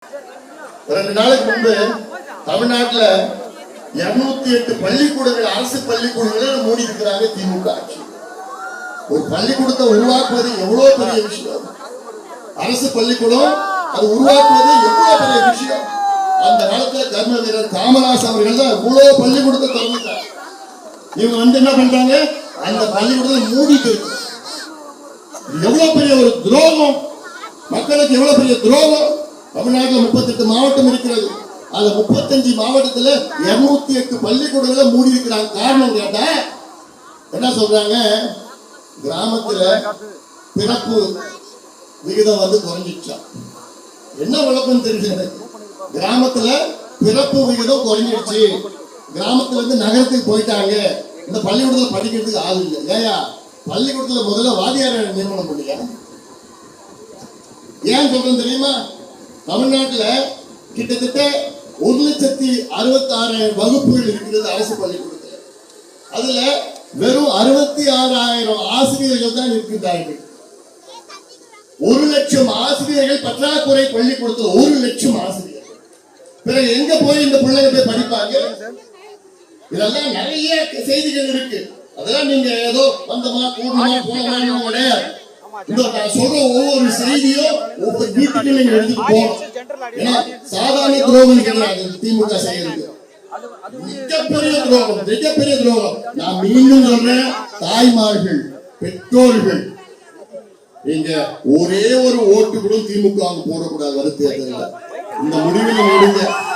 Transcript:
2 நாளைக்கு முன்பு தமிழ்நாட்டுல 208 பள்ளிக்கூடங்கள் அரசு பள்ளிக்கூடங்களை மூடி இருக்கிறாங்க திமுக ஆட்சி. ஒரு பள்ளிக்கூடத்தை உருவாக்குவது எவ்வளவு பெரிய விஷயம். அரசு பள்ளிக்கூடம் அது உருவாக்குவது எவ்வளவு பெரிய விஷயம். அந்த காலத்துல கர்ம வீரர் காமராஜ் அவர்கள் தான் இவ்வளவு பள்ளிக்கூடத்தை திறந்துட்டாங்க. இவங்க என்ன பண்றாங்க, அந்த பள்ளிக்கூடத்தை மூடிட்டு இருக்கு. எவ்வளவு பெரிய ஒரு துரோகம், மக்களுக்கு எவ்வளவு பெரிய துரோகம். தமிழ்நாட்டில் 38 மாவட்டம் இருக்கிறது. அந்த 35 மாவட்டத்துல 208 பள்ளிக்கூடங்களை மூடி இருக்கிறாங்க. காரணம் கேட்டா என்ன சொல்றாங்க, கிராமத்துல பிறப்பு விகிதம் குறைஞ்சிச்சா. என்ன விளக்கம் தெரிஞ்சது, கிராமத்துல பிறப்பு விகிதம் குறைஞ்சிடுச்சு, கிராமத்துல இருந்து நகரத்துக்கு போயிட்டாங்க, இந்த பள்ளிக்கூடத்துல படிக்கிறதுக்கு ஆள் இல்லை. ஏயா பள்ளிக்கூடத்துல முதல்ல வாதியார நியமனம் பண்ணியா? ஏன் சொல்றேன் தெரியுமா, தமிழ்நாட்டுல கிட்டத்தட்ட 1,66,000 வகுப்புகள் இருக்கிறது அரசு பள்ளிக்கூடத்துல. அதுல வெறும் 66,000 ஆசிரியர்கள் தான் இருக்கின்றார்கள். 1,00,000 ஆசிரியர்கள் பற்றாக்குறை பள்ளிக்கூடத்துல, 1,00,000 ஆசிரியர்கள். பிறகு எங்க போய் இந்த பிள்ளைங்க போய் படிப்பாங்க? இதெல்லாம் நிறைய செய்திகள் இருக்கு. அதெல்லாம் நீங்க ஏதோ வந்தமா கூடமா போனமா கிடையாது. நான் சொல்ற ஒவ்வொரு செய்தியும் ஒவ்வொரு வீட்டுக்கு நீங்க எடுத்துட்டு போகணும். ஏன்னா சாதாரண துரோகம் கிடையாது திமுக செய்யறது. மிகப்பெரிய துரோகம், மிகப்பெரிய துரோகம். நான் மீண்டும் சொல்றேன், தாய்மார்கள், பெற்றோர்கள், நீங்க ஒரே ஒரு ஓட்டு கூட திமுக போடக்கூடாது. வருத்தேர்தல் இந்த முடிவில் எடுங்க.